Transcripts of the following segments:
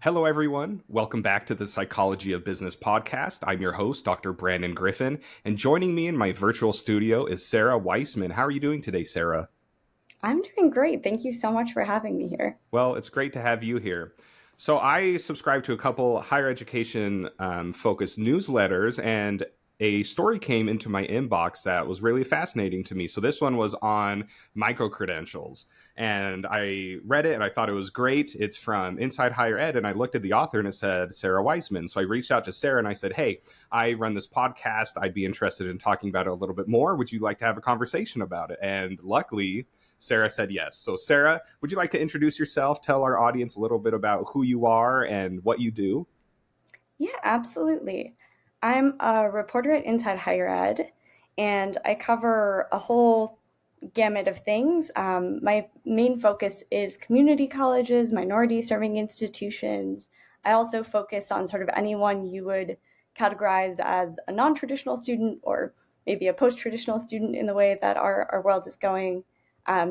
Hello, everyone. Welcome back to the Psychology of Business podcast. I'm your host, Dr. Brandon Griffin, and joining me in my virtual studio is Sara Weissman. How are you doing today, Sara? I'm doing great. Thank you so much for having me here. Well, it's great to have you here. So, I subscribe to a couple higher education focused newsletters, and a story came into my inbox that was really fascinating to me. So, this one was on micro credentials, and I read it and I thought it was great. It's from Inside Higher Ed, and I looked at the author and it said Sara Weissman. So, I reached out to Sara and I said, "Hey, I run this podcast. I'd be interested in talking about it a little bit more. Would you like to have a conversation about it?" And luckily, Sara said yes. So, Sara, would you like to introduce yourself, tell our audience a little bit about who you are and what you do? Yeah, absolutely. I'm a reporter at Inside Higher Ed, and I cover a whole gamut of things. My main focus is community colleges, minority serving institutions. I also focus on sort of anyone you would categorize as a non traditional student or maybe a post traditional student in the way that our world is going.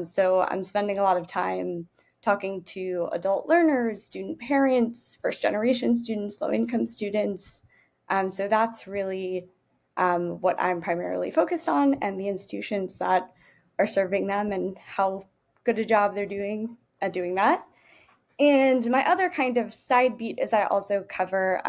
So I'm spending a lot of time talking to adult learners, student parents, first generation students, low income students. So that's really what I'm primarily focused on, and the institutions that are serving them and how good a job they're doing at doing that. And my other kind of side beat is I also cover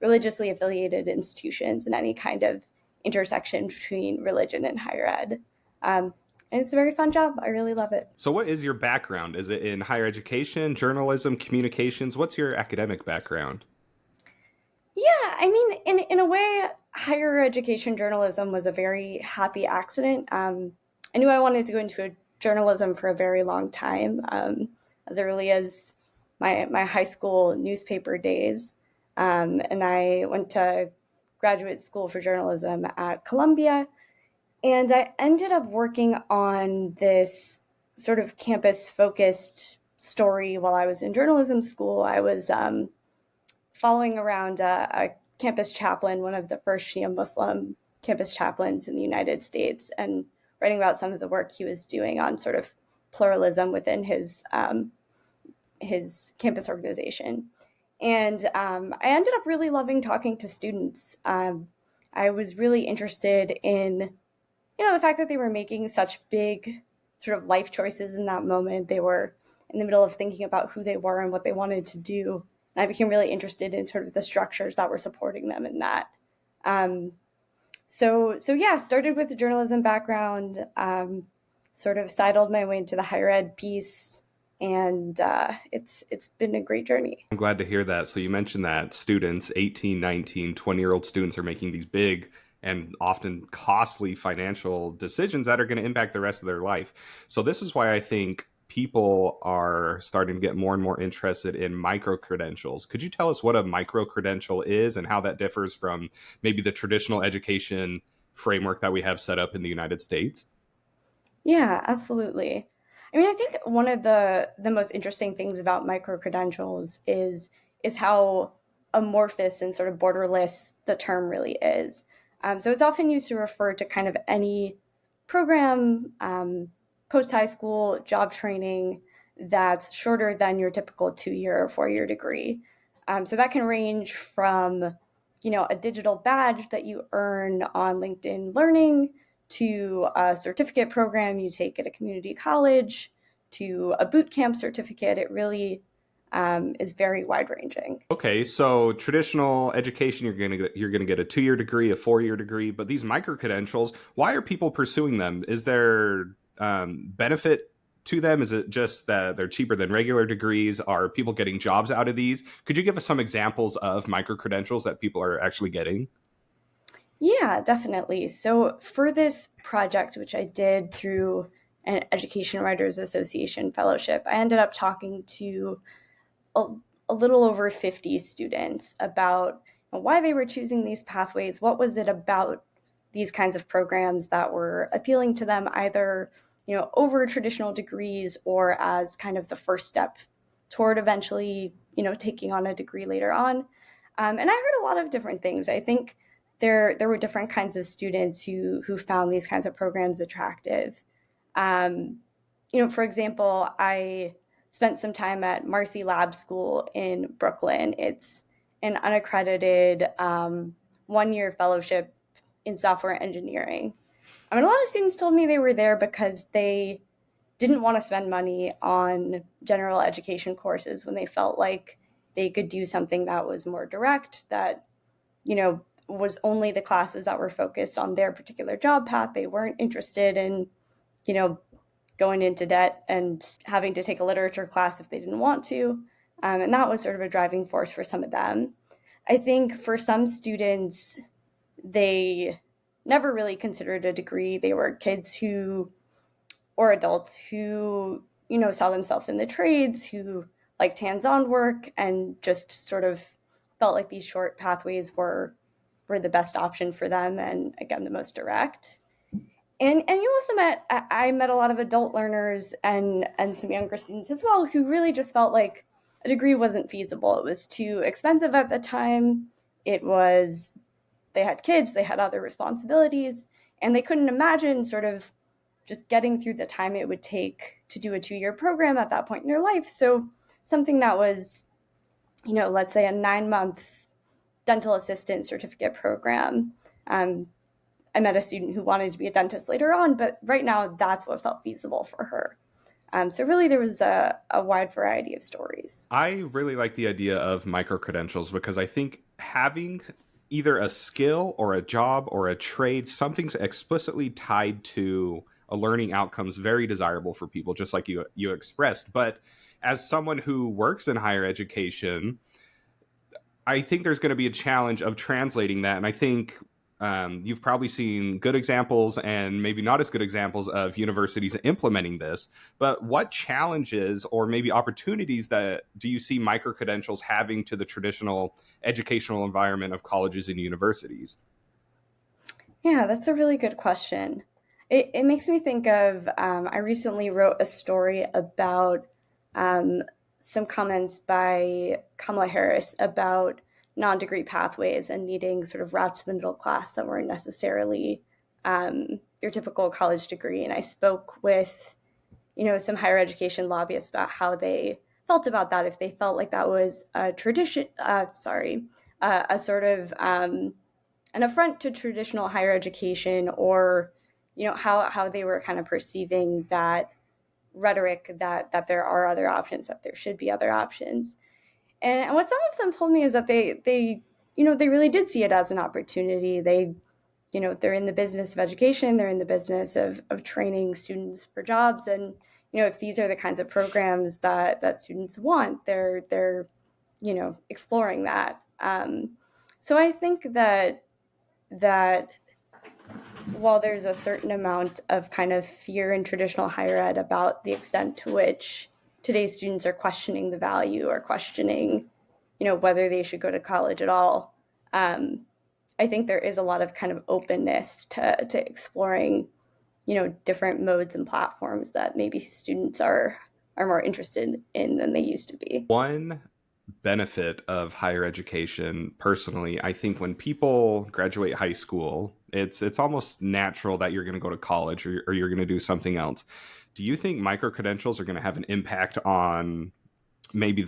religiously affiliated institutions and any kind of intersection between religion and higher ed. And it's a very fun job. I really love it. So, what is your background? Is it in higher education, journalism, communications? What's your academic background? Yeah, I mean, in a way, higher education journalism was a very happy accident. I knew I wanted to go into journalism for a very long time, as early as my high school newspaper days, and I went to graduate school for journalism at Columbia, and I ended up working on this sort of campus focused story while I was in journalism school. I was following around a campus chaplain, one of the first Shia Muslim campus chaplains in the United States, and writing about some of the work he was doing on sort of pluralism within his campus organization. And I ended up really loving talking to students. I was really interested in, the fact that they were making such big sort of life choices in that moment. They were in the middle of thinking about who they were and what they wanted to do. And I became really interested in sort of the structures that were supporting them in that. Um, so yeah, started with a journalism background, sort of sidled my way into the higher ed piece, and it's been a great journey. I'm glad to hear that. So, you mentioned that students, 18, 19, 20-year-old students, are making these big and often costly financial decisions that are going to impact the rest of their life. So, this is why I think people are starting to get more and more interested in micro credentials. Could you tell us what a micro credential is and how that differs from maybe the traditional education framework that we have set up in the United States? Yeah, absolutely. I mean, I think one of the most interesting things about micro credentials is how amorphous and sort of borderless the term really is. So it's often used to refer to kind of any program, post high school job training that's shorter than your typical 2 year or 4 year degree. So that can range from, a digital badge that you earn on LinkedIn Learning to a certificate program you take at a community college to a boot camp certificate. It really is very wide ranging. Okay, so traditional education, you're gonna get a 2-year degree, a 4-year degree, but these micro credentials, why are people pursuing them? Is there benefit to them? Is it just that they're cheaper than regular degrees? Are people getting jobs out of these? Could you give us some examples of micro credentials that people are actually getting? Yeah, definitely. So for this project, which I did through an Education Writers Association fellowship, I ended up talking to a, a little over 50 students about why they were choosing these pathways. What was it about these kinds of programs that were appealing to them, either over traditional degrees or as kind of the first step toward eventually taking on a degree later on. And I heard a lot of different things. I think there were different kinds of students who found these kinds of programs attractive. For example, I spent some time at Marcy Lab School in Brooklyn. It's an unaccredited 1-year fellowship in software engineering. I mean, a lot of students told me they were there because they didn't want to spend money on general education courses when they felt like they could do something that was more direct, that, was only the classes that were focused on their particular job path. They weren't interested in, you know, going into debt and having to take a literature class if they didn't want to. And that was sort of a driving force for some of them. I think for some students, they never really considered a degree. They were kids who, or adults who, saw themselves in the trades, who liked hands-on work and just sort of felt like these short pathways were the best option for them, and again, the most direct. And you also I met a lot of adult learners and some younger students as well who really just felt like a degree wasn't feasible. It was too expensive at the time. It was, they had kids, they had other responsibilities, and they couldn't imagine sort of just getting through the time it would take to do a 2-year program at that point in their life. So something that was, let's say a 9-month dental assistant certificate program. I met a student who wanted to be a dentist later on, but right now that's what felt feasible for her. So really there was a wide variety of stories. I really like the idea of micro credentials because I think having either a skill or a job or a trade, something's explicitly tied to a learning outcome is very desirable for people, just like you expressed. But as someone who works in higher education, I think there's going to be a challenge of translating that. And I think you've probably seen good examples and maybe not as good examples of universities implementing this. But what challenges or maybe opportunities that do you see micro credentials having to the traditional educational environment of colleges and universities? Yeah, that's a really good question. It makes me think of, I recently wrote a story about um, some comments by Kamala Harris about non-degree pathways and needing sort of routes to the middle class that weren't necessarily your typical college degree. And I spoke with, some higher education lobbyists about how they felt about that, if they felt like that was a tradition, a sort of an affront to traditional higher education, or how they were kind of perceiving that rhetoric that there are other options, that there should be other options. And what some of them told me is that they really did see it as an opportunity. They're in the business of education, they're in the business of training students for jobs, and if these are the kinds of programs that students want, they're exploring that. So I think that while there's a certain amount of kind of fear in traditional higher ed about the extent to which today's students are questioning the value, or questioning, whether they should go to college at all, I think there is a lot of kind of openness to exploring, different modes and platforms that maybe students are more interested in than they used to be. One benefit of higher education, personally, I think when people graduate high school, it's almost natural that you're going to go to college, or you're going to do something else. Do you think micro credentials are going to have an impact on maybe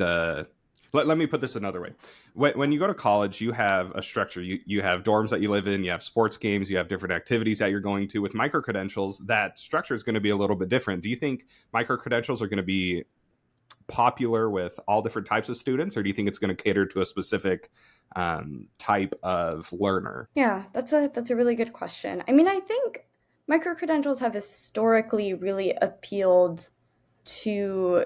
let me put this another way. When you go to college, you have a structure. You have dorms that you live in, you have sports games, you have different activities that you're going to. With micro credentials, that structure is going to be a little bit different. Do you think micro credentials are going to be popular with all different types of students, or do you think it's going to cater to a specific type of learner? Yeah, that's a really good question. I mean, I think micro credentials have historically really appealed to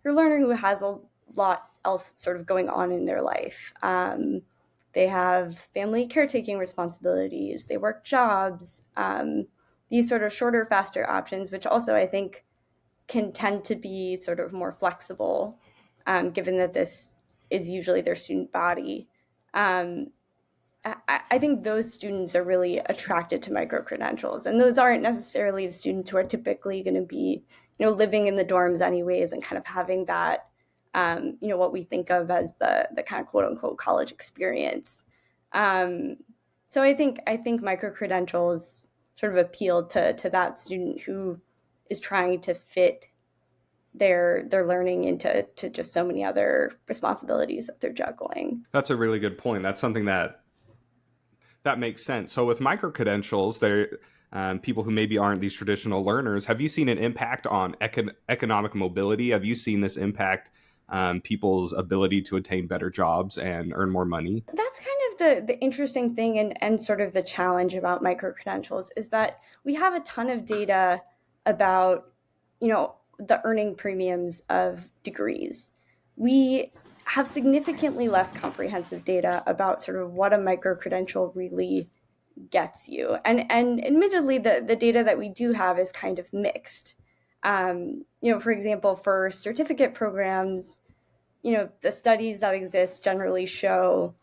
your learner who has a lot else sort of going on in their life. They have family caretaking responsibilities, they work jobs, these sort of shorter, faster options, which also I think can tend to be sort of more flexible, given that this is usually their student body. Um, I think those students are really attracted to micro credentials, and those aren't necessarily the students who are typically going to be, living in the dorms anyways, and kind of having that, what we think of as the kind of quote unquote college experience. Um, so I think micro credentials sort of appeal to that student who is trying to fit their learning into just so many other responsibilities that they're juggling. That's a really good point. That's something that makes sense. So with micro credentials, there people who maybe aren't these traditional learners, have you seen an impact on economic mobility? Have you seen this impact people's ability to attain better jobs and earn more money? That's kind of the interesting thing, and sort of the challenge about micro credentials is that we have a ton of data about, the earning premiums of degrees. We have significantly less comprehensive data about sort of what a micro credential really gets you. And admittedly, the data that we do have is kind of mixed. For example, for certificate programs, the studies that exist generally show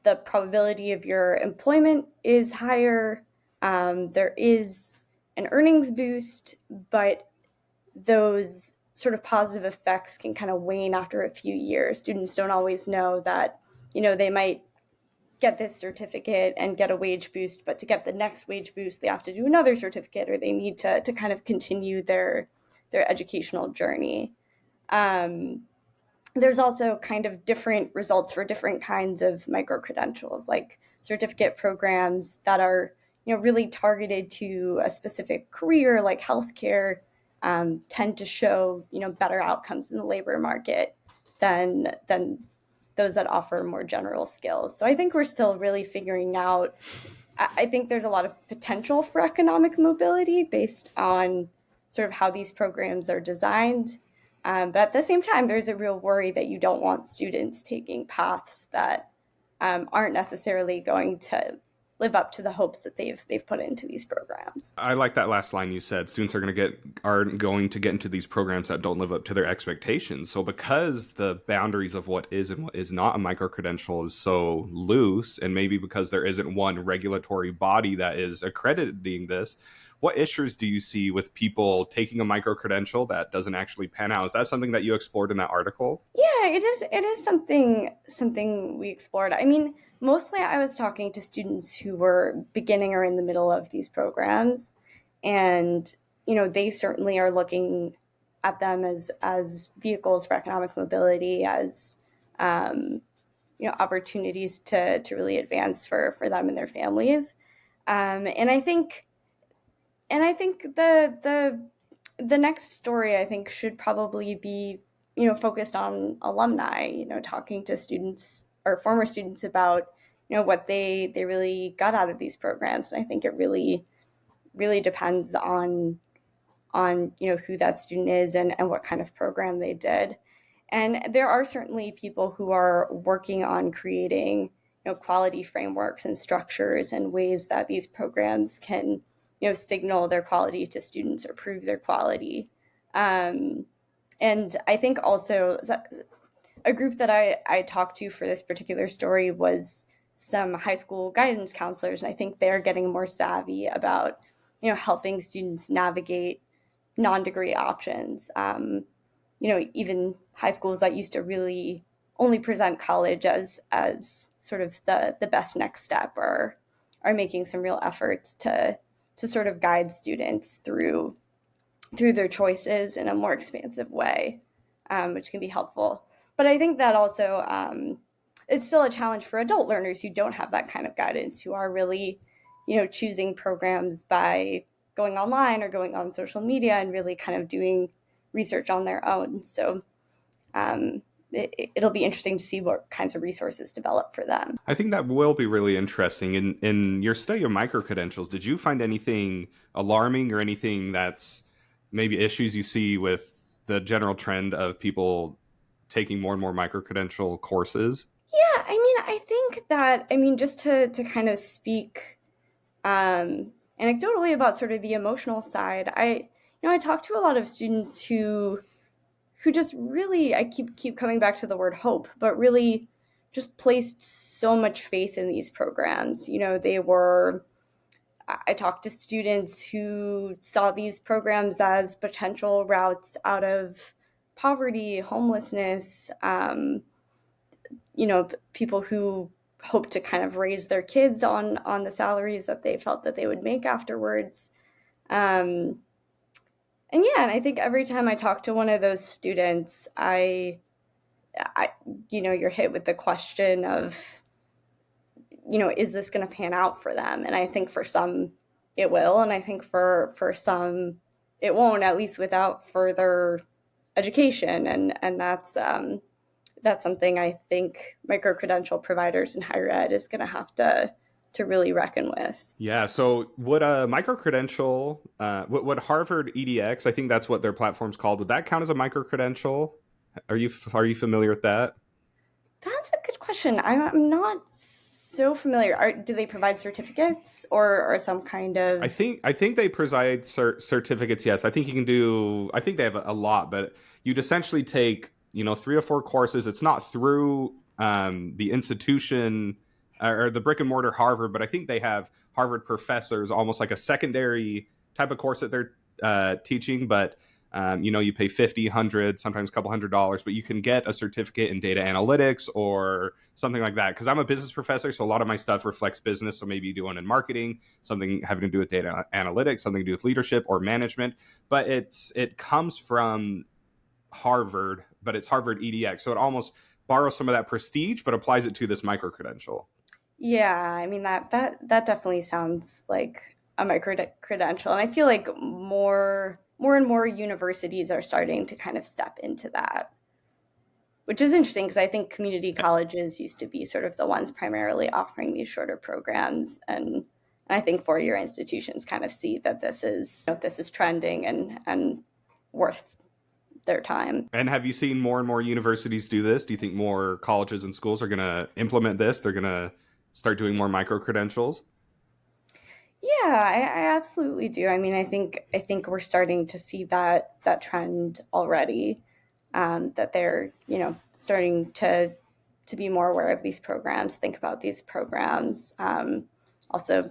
the probability of your employment is higher. There is an earnings boost, but those sort of positive effects can kind of wane after a few years. Students don't always know that, they might get this certificate and get a wage boost, but to get the next wage boost, they have to do another certificate, or they need to kind of continue their educational journey. Um, there's also kind of different results for different kinds of micro credentials, like certificate programs that are really targeted to a specific career, like healthcare, tend to show better outcomes in the labor market than those that offer more general skills. So I think we're still really figuring out. I think there's a lot of potential for economic mobility based on sort of how these programs are designed. But at the same time, there's a real worry that you don't want students taking paths that aren't necessarily going to live up to the hopes that they've put into these programs. I like that last line you said. Students are going to get into these programs that don't live up to their expectations. So because the boundaries of what is and what is not a micro credential is so loose, and maybe because there isn't one regulatory body that is accrediting this, what issues do you see with people taking a micro credential that doesn't actually pan out? Is that something that you explored in that article? Yeah, it is. It is something we explored. I mean, mostly I was talking to students who were beginning or in the middle of these programs, and they certainly are looking at them as vehicles for economic mobility, as opportunities to really advance for them and their families. And I think the next story, I think, should probably be focused on alumni, talking to students or former students about what they really got out of these programs. And I think it really depends on who that student is, and what kind of program they did. And there are certainly people who are working on creating quality frameworks and structures and ways that these programs can signal their quality to students or prove their quality. Um, and I think also a group that I talked to for this particular story was some high school guidance counselors. And I think they're getting more savvy about helping students navigate non-degree options. Even high schools that used to really only present college as sort of the best next step are making some real efforts to sort of guide students through their choices in a more expansive way, which can be helpful. But I think that also is still a challenge for adult learners who don't have that kind of guidance, who are really, choosing programs by going online or going on social media and really kind of doing research on their own. So it'll be interesting to see what kinds of resources develop for them. I think that will be really interesting. In your study of micro credentials, did you find anything alarming or anything that's maybe issues you see with the general trend of people taking more and more micro credential courses? Yeah, I mean, I think that, just to kind of speak anecdotally about sort of the emotional side, I talk to a lot of students who just really, I keep coming back to the word hope, but really just placed so much faith in these programs. I talked to students who saw these programs as potential routes out of poverty, homelessness, people who hope to kind of raise their kids on the salaries that they felt that they would make afterwards. Um, And yeah, and I think every time I talk to one of those students, I you're hit with the question of, is this going to pan out for them? And I think for some it will, and I think for some it won't, at least without further education. And that's something I think micro credential providers in higher ed is going to have to really reckon with. Yeah. So would a micro credential, would Harvard EDX, I think that's what their platform's called, would that count as a micro credential? Are you familiar with that? That's a good question. I'm not so familiar. Do they provide certificates or some kind I of? think I think they provide certificates. Yes, I think you can do. I think they have a lot, but you'd essentially take 3 to 4 courses. It's not through the institution or the brick and mortar Harvard, but I think they have Harvard professors, almost like a secondary type of course that they're teaching. But you pay 50, 100, sometimes a couple $100s, but you can get a certificate in data analytics or something like that. Because I'm a business professor, so a lot of my stuff reflects business. So maybe you do one in marketing, something having to do with data analytics, something to do with leadership or management. But it comes from Harvard, but it's Harvard EDX. So it almost borrows some of that prestige, but applies it to this micro credential. Yeah, I mean that definitely sounds like a micro credential, and I feel like more and more universities are starting to kind of step into that, which is interesting because I think community colleges used to be sort of the ones primarily offering these shorter programs, and I think four-year institutions kind of see that this is trending and worth their time. And have you seen more and more universities do this? Do you think more colleges and schools are going to implement this? They're going to start doing more micro credentials? Yeah, I absolutely do. I mean, I think we're starting to see that trend already. That they're starting to be more aware of these programs, think about these programs. Also,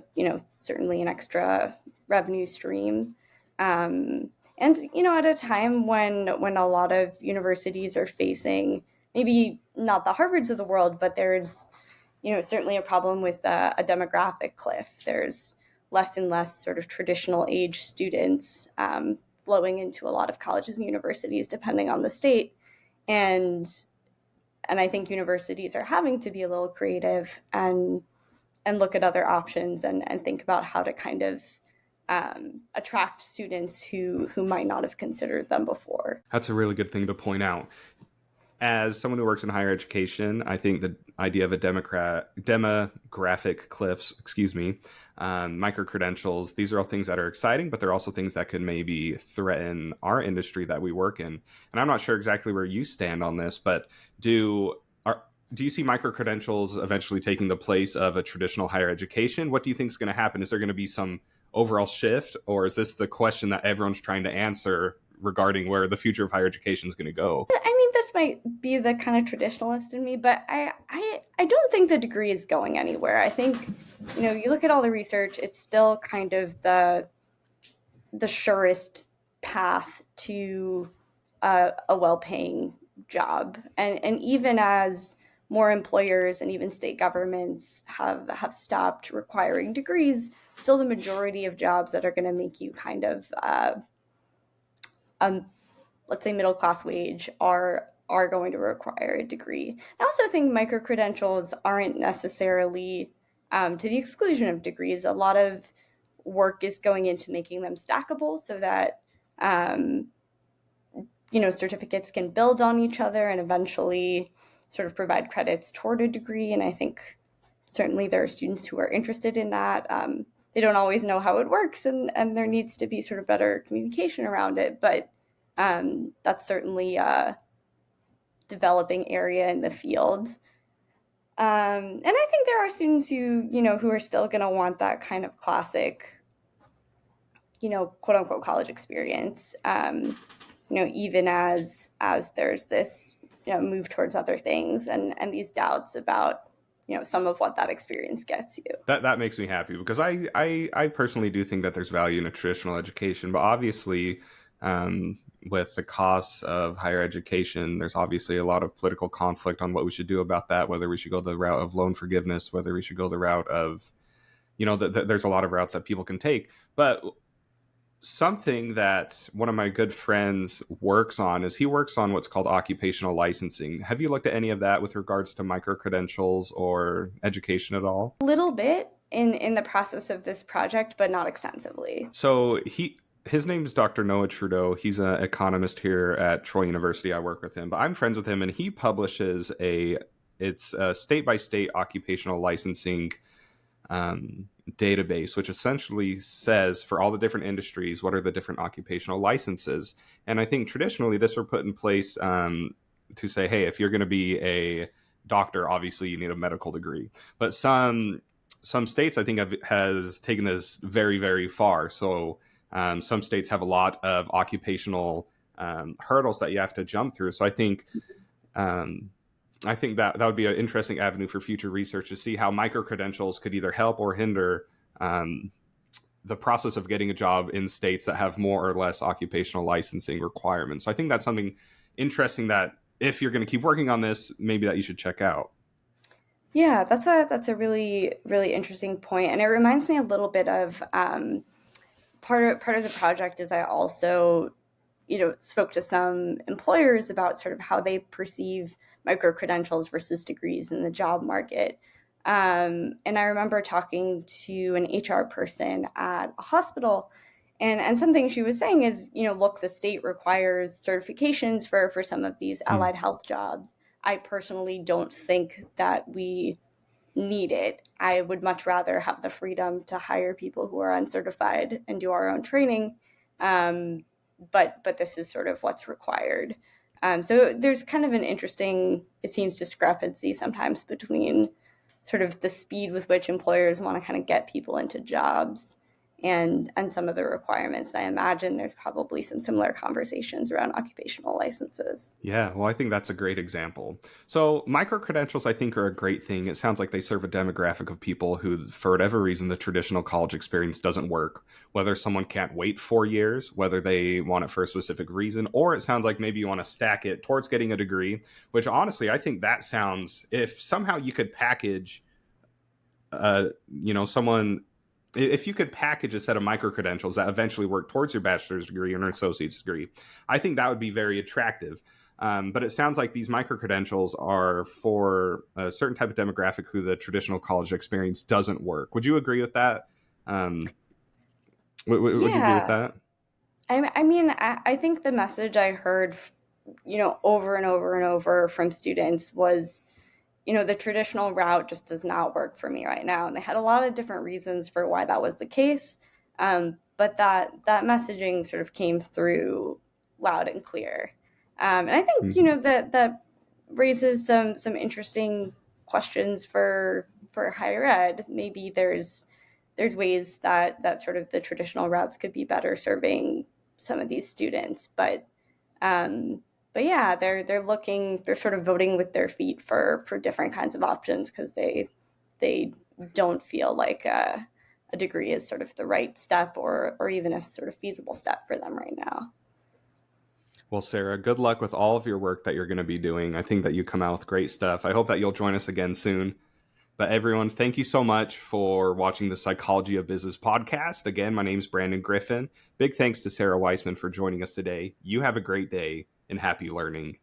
certainly an extra revenue stream. And at a time when a lot of universities are facing maybe not the Harvards of the world, but there's certainly a problem with a demographic cliff. There's less and less sort of traditional age students flowing into a lot of colleges and universities, depending on the state, and I think universities are having to be a little creative and look at other options and think about how to kind of attract students who might not have considered them before. That's a really good thing to point out. As someone who works in higher education, I think the idea of a demographic cliffs, excuse me, micro credentials, these are all things that are exciting, but they're also things that could maybe threaten our industry that we work in. And I'm not sure exactly where you stand on this, but do are, do you see micro credentials eventually taking the place of a traditional higher education? What do you think is going to happen? Is there going to be some overall shift, or is this the question that everyone's trying to answer regarding where the future of higher education is going to go? I mean, this might be the kind of traditionalist in me, but I don't think the degree is going anywhere. I think, you look at all the research, it's still kind of the surest path to a well-paying job. And even as more employers and even state governments have stopped requiring degrees, still the majority of jobs that are going to make you kind of um, let's say middle class wage are going to require a degree. I also think micro credentials aren't necessarily to the exclusion of degrees. A lot of work is going into making them stackable so that um, certificates can build on each other and eventually sort of provide credits toward a degree. And I think certainly there are students who are interested in that. They don't always know how it works, and there needs to be sort of better communication around it. But that's certainly a developing area in the field. And I think there are students who are still going to want that kind of classic, quote unquote college experience. Even as there's this move towards other things and these doubts about some of what that experience gets you. That makes me happy because I personally do think that there's value in a traditional education, but obviously, with the costs of higher education, there's obviously a lot of political conflict on what we should do about that. Whether we should go the route of loan forgiveness, whether we should go the route of, there's a lot of routes that people can take. But something that one of my good friends works on is he works on what's called occupational licensing. Have you looked at any of that with regards to micro credentials or education at all? A little bit in the process of this project, but not extensively. So his name is Dr. Noah Trudeau. He's an economist here at Troy University. I work with him, but I'm friends with him, and he publishes it's a state by state occupational licensing database, which essentially says for all the different industries, what are the different occupational licenses. And I think traditionally this were put in place to say, hey, if you're going to be a doctor, obviously you need a medical degree. But some states, I think, has taken this very, very far. So some states have a lot of occupational hurdles that you have to jump through. So um, I think that would be an interesting avenue for future research to see how micro-credentials could either help or hinder the process of getting a job in states that have more or less occupational licensing requirements. So I think that's something interesting that if you're going to keep working on this, maybe that you should check out. Yeah, that's a really really interesting point, and it reminds me a little bit of part of the project is I also spoke to some employers about sort of how they perceive micro credentials versus degrees in the job market. And I remember talking to an HR person at a hospital, and something she was saying is, look, the state requires certifications for some of these Hmm. allied health jobs. I personally don't think that we need it. I would much rather have the freedom to hire people who are uncertified and do our own training. Um, but this is sort of what's required. So there's kind of an interesting, it seems, discrepancy sometimes between sort of the speed with which employers want to kind of get people into jobs and some of the requirements. I imagine there's probably some similar conversations around occupational licenses. Yeah, well, I think that's a great example. So, micro credentials, I think, are a great thing. It sounds like they serve a demographic of people who, for whatever reason, the traditional college experience doesn't work. Whether someone can't wait 4 years, whether they want it for a specific reason, or it sounds like maybe you want to stack it towards getting a degree, which honestly, I think that sounds, if somehow you could package, someone if you could package a set of micro credentials that eventually work towards your bachelor's degree or an associate's degree, I think that would be very attractive. But it sounds like these micro credentials are for a certain type of demographic who the traditional college experience doesn't work. Would you agree with that? Um, would you agree with Yeah. that? I think the message I heard, over and over and over from students was, the traditional route just does not work for me right now. And they had a lot of different reasons for why that was the case. But that messaging sort of came through loud and clear. And I think, Mhm. that raises some interesting questions for higher ed. Maybe there's ways that sort of the traditional routes could be better serving some of these students. Um, but yeah, they're sort of voting with their feet for different kinds of options because they don't feel like a degree is sort of the right step or even a sort of feasible step for them right now. Well, Sarah, good luck with all of your work that you're going to be doing. I think that you come out with great stuff. I hope that you'll join us again soon. But everyone, thank you so much for watching the Psychology of Business podcast. Again, my name is Brandon Griffin. Big thanks to Sara Weissman for joining us today. You have a great day and happy learning.